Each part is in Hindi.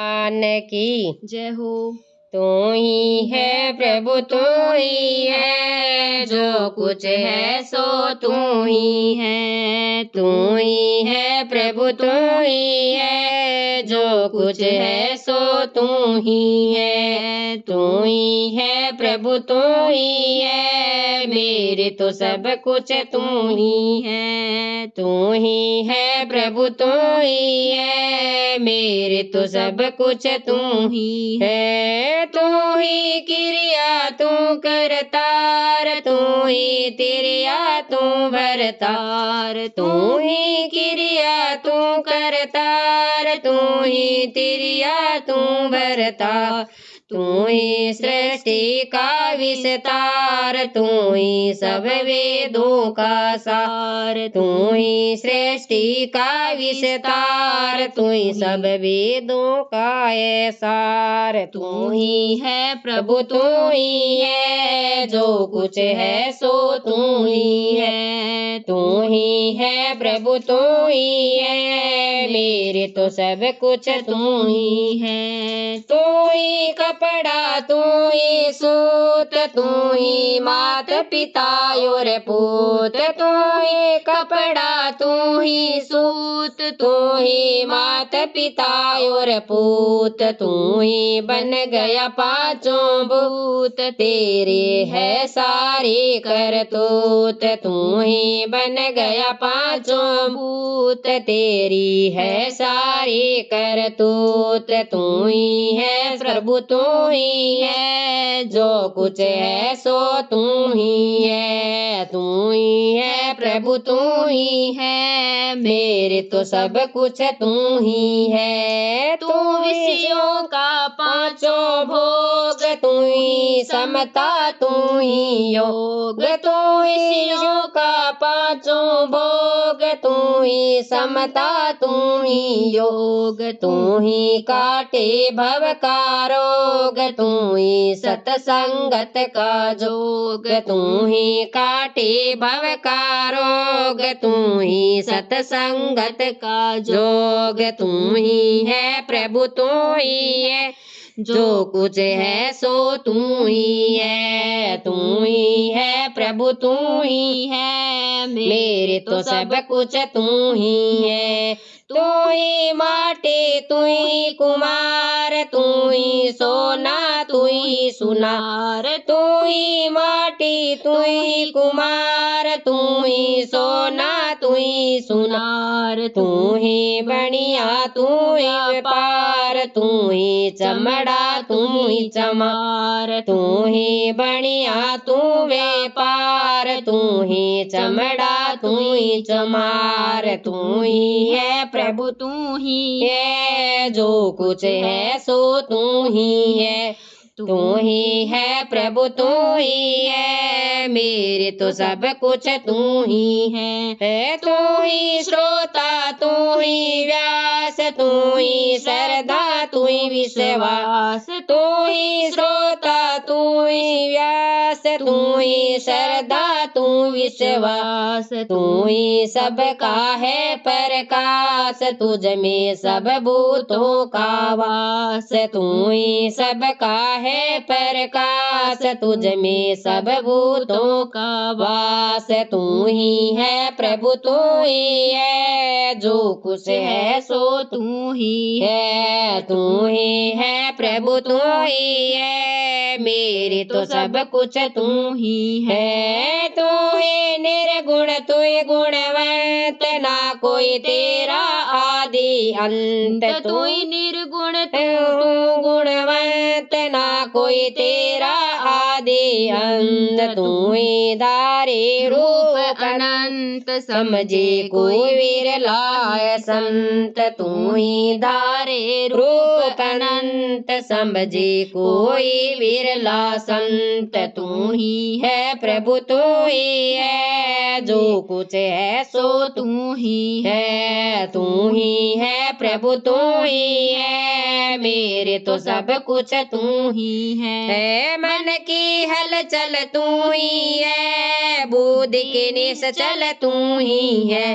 भगवान की जय हो। तू ही है प्रभु, तू ही है, जो कुछ है सो तू ही है। तू ही है प्रभु, तू ही है, जो कुछ है सो तू ही है। तू ही है प्रभु, तू ही है, मेरे तो सब कुछ तू ही है। तू ही है प्रभु, तू ही है, मेरे तो सब कुछ तू ही है। तू ही क्रिया तू करतार, तू ही तिरिया तू भरतार। तू ही क्रिया तू करतार, तू ही तिरिया तू भरतार। तू ही सृष्टि का विस्तार, तू ही सब वेदों का सार। तू ही सृष्टि का विस्तार, तू ही सब वेदों का सार। तू ही है प्रभु, तू ही है, जो कुछ है सो तू ही है। तू ही है प्रभु, तू ही है, मेरे तो सब कुछ तू ही है। तू ही कपड़ा, तू ही सूत, तू ही मात पिता और पूत। तू ही कपड़ा, तू ही सूत, तू ही मात पिता और पूत। तू ही बन गया पांचों भूत, तेरे है सारे करतूत। तू ही बन गया पांचों भूत, तेरी है सारी करतूत। तू ही है प्रभु, तू ही है, जो कुछ है सो तू ही है। तू ही है प्रभु, तू ही है, मेरे तो सब कुछ तू ही है। तू विषयों का पांचों भोग, तू ही समता, तू ही योग। तू विषयों का पांचों भोग, तू ही समता, तू ही योग। तू ही काटे भव का रोग, तू ही सतसंगत का जोग। तू ही काटे भव का रोग, तू ही सतसंगत का जोग। तू ही है प्रभु, तू ही है, जो कुछ है सो तू ही है। तू ही है प्रभु, तू ही है, मेरे तो सब कुछ तू ही है। तू ही माटी, तू ही कुमार, तू ही सोना, तू ही सुनार। तू ही माटी, तू ही कुमार, तू ही सोना, तू ही सुनार। तू ही बढ़िया, तू ही व्यापार, तू ही चमड़ा, तू ही चमार। तू ही बढ़िया, तू व्यापार, तू ही चमड़ा, तू ही चमार। तू ही है प्रभु, तू ही है, जो कुछ है सो तू ही है। तू ही है प्रभु, तू ही है, मेरे तो सब कुछ तू ही है। तू ही श्रोता, तू ही व्यास, तू ही श्रद्धा, तू ही विश्वास। तू ही श्रोता, तू ही व्यास, तू ही श्रद्धा, तू विश्वास। तू ही सबका है प्रकाश, तुझ में सब भूतों का वास। तू ही सबका है प्रकाश, तुझ में सब भूतों का वास। तू ही है प्रभु, तू ही है, जो कुछ है सो तू ही है। तू ही है प्रभु, तू ही है, मेरे तो सब कुछ तू ही है। तू ही निर्गुण, तू ही गुणवंत, ना कोई तेरा आदि अंत। तू ही निर्गुण, तू गुणवंत, ना कोई तेरा आदि अंत। तू ही धारे रूप अनंत, समझे कोई विरला संत। तू ही धारे रूप अनंत, समझे कोई विरला संत। तू ही है प्रभु, तू ही है, जो कुछ है सो तू ही है। तू ही है प्रभु, तू ही है, मेरे तो सब कुछ तू ही है। मन की हलचल तू ही है, बुद्धि की निश्चल तू ही है।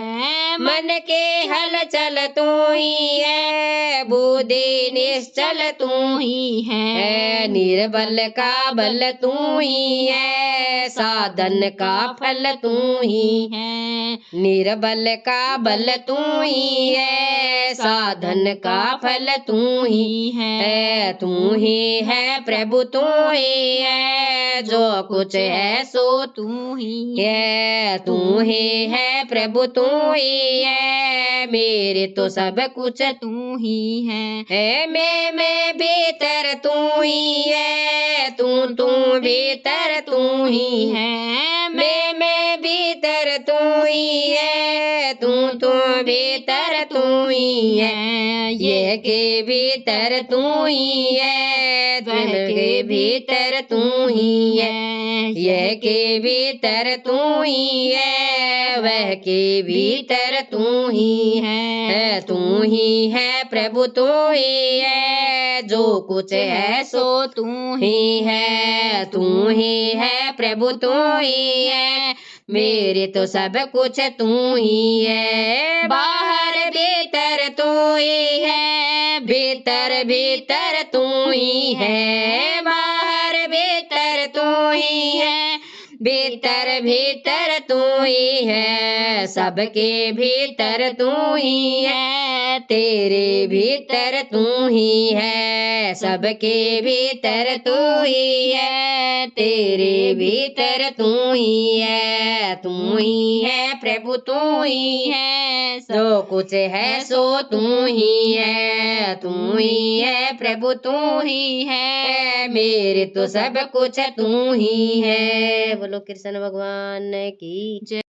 मन के हलचल तू ही है, बुद्धि निश्चल तू ही है। निर्बल का बल तू ही है, साधन का फल तू ही है। निर्बल का बल तू ही है, साधन का फल तू ही है। तू ही है प्रभु तू ही है, जो कुछ है सो तू ही है। तू ही है प्रभु तू ही है, मेरे तो सब कुछ तू ही है। मैं भीतर तू ही है, तू भीतर तू ही है। मैं भीतर तू ही है, तू भीतर तू ही है। ये के भीतर तू ही है, वह के भीतर तू ही है। यह के भीतर तू ही है, वह के भीतर तू ही है। तू ही है प्रभु तू ही है, जो कुछ है सो तू ही है। तू ही है प्रभु तू ही है, मेरे तो सब कुछ तू ही है। बाहर भीतर तू ही है, भीतर भीतर तू ही है। बाहर भीतर तू ही है, भीतर भीतर तू ही है। सबके भीतर तू ही है, तेरे भीतर तू ही है। सबके भीतर तू ही है, तेरे भीतर तू ही है। तू ही है प्रभु तू ही है, जो कुछ है सो तू ही है। तू ही है प्रभु तू ही है, मेरे तो सब कुछ तू ही है। बोलो कृष्ण भगवान की जय।